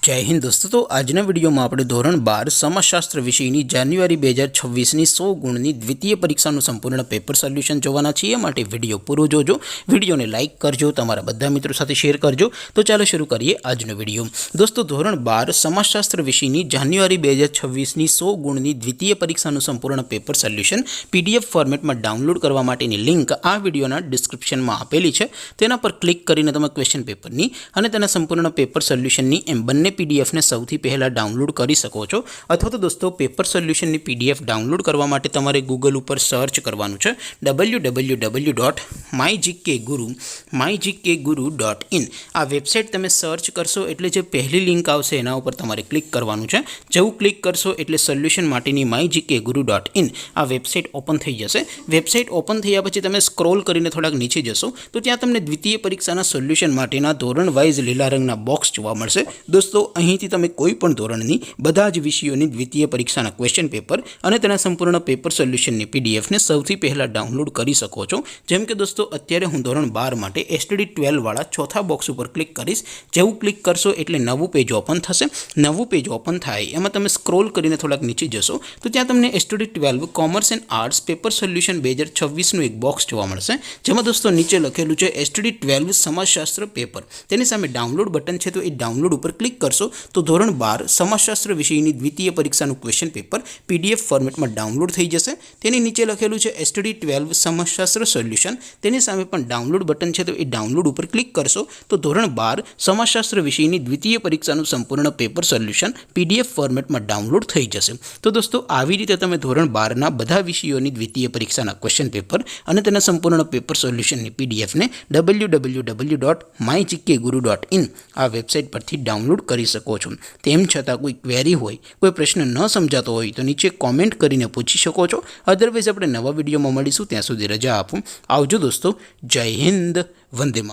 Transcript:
जय हिंद दोस्तों। तो आजना विडियो में આપણે ધોરણ 12 સમાજશાસ્ત્ર વિષયની જાન્યુઆરી 2026ની 100 ગુણની દ્વિતીય પરીક્ષાનું સંપૂર્ણ પેપર સોલ્યુશન જોવાના છીએ। માટે વિડિયો પૂરો જોજો, વિડિયોને લાઈક કરજો, તમારા બધા મિત્રો સાથે શેર કરજો। તો ચાલો શરૂ કરીએ આજનો વિડિયો। દોસ્તો ધોરણ 12 સમાજશાસ્ત્ર વિષયની જાન્યુઆરી 2026ની 100 ગુણની દ્વિતીય પરીક્ષાનું સંપૂર્ણ પેપર સોલ્યુશન પીડીએફ ફોર્મેટમાં ડાઉનલોડ કરવા માટેની લિંક આ વિડિયોના ડિસ્ક્રિપ્શનમાં આપેલી છે। તેના પર ક્લિક કરીને તમે ક્વેશ્ચન પેપરની અને તેના સંપૂર્ણ પેપર સોલ્યુશનની એમ બંને पीडीएफ ने સૌથી પહેલા ડાઉનલોડ કરી શકો છો। અથવા તો દોસ્તો પેપર સોલ્યુશનની પીડીએફ ડાઉનલોડ કરવા માટે તમારે ગૂગલ ઉપર સર્ચ કરવાનું છે www.mygkguru.in। આ વેબસાઇટ તમે સર્ચ કરશો એટલે જે પહેલી લિંક આવશે એના ઉપર તમારે ક્લિક કરવાનું છે। જેવું ક્લિક કરશો એટલે સોલ્યુશન માટેની mygkguru.in આ વેબસાઇટ ઓપન થઈ જશે। વેબસાઇટ ઓપન થયા પછી તમે સ્ક્રોલ કરીને થોડાક નીચે જશો તો ત્યાં તમને દ્વિતીય પરીક્ષાના સોલ્યુશન માટેના ધોરણ વાઇઝ લીલા રંગના બોક્સ જોવા મળશે। दोस्तों અહીંથી તમે કોઈ પણ ધોરણની બધા જ વિષયોની દ્વિતીય પરીક્ષાના ક્વેશ્ચન પેપર અને તેના સંપૂર્ણ પેપર સોલ્યુશનની પીડીએફ ને સૌથી પહેલા ડાઉનલોડ કરી શકો છો। જેમ કે દોસ્તો અત્યારે હું ધોરણ 12 માટે STD 12 વાળા ચોથા બોક્સ ઉપર ક્લિક કરીશ। જેવું ક્લિક કરશો એટલે નવું પેજ ઓપન થશે। નવું પેજ ઓપન થાય એમાં તમે સ્ક્રોલ કરીને થોડાક નીચે જશો તો ત્યાં તમને STD 12 commerce and arts paper solution 2026 નું એક બોક્સ જોવા મળશે। જેમાં દોસ્તો નીચે લખેલું છે STD 12 સમાજશાસ્ત્ર પેપર। તેની સામે ડાઉનલોડ બટન છે તો એ ડાઉનલોડ ઉપર ક્લિક करशो तो धोरण 12 समाजशास्त्र विषयनी द्वितीय परीक्षाનું क्वेश्चन पेपर पीडीएफ फॉर्मेटમાં ડાઉનલોડ થઈ જશે। તેની નીચે લખેલું છે STD 12 સમાજશાસ્ત્ર સોલ્યુશન। તેની સામે પણ ડાઉનલોડ બટન છે તો એ ડાઉનલોડ ઉપર ક્લિક કરશો તો ધોરણ 12 સમાજશાસ્ત્ર વિષયની દ્વિતીય પરીક્ષાનું સંપૂર્ણ પેપર સોલ્યુશન પીડીએફ ફોર્મેટમાં ડાઉનલોડ થઈ જશે। તો દોસ્તો આવી રીતે તમે ધોરણ 12 ના બધા વિષયોની દ્વિતીય પરીક્ષાના ક્વેશ્ચન પેપર અને તેના સંપૂર્ણ પેપર સોલ્યુશનની પીડીએફ ને www.mygkguru.in આ વેબસાઇટ પરથી ડાઉનલોડ કરી શકો છો। તેમ છતાં કોઈ ક્વેરી હોય, કોઈ પ્રશ્ન ન સમજાતો હોય તો નીચે કોમેન્ટ કરીને પૂછી શકો છો। અધરવાઇઝ આપણે નવા વિડીયોમાં મળીશું, ત્યાં સુધી રજા આપો। આવજો દોસ્તો। જય હિન્દ, વંદે માતરમ।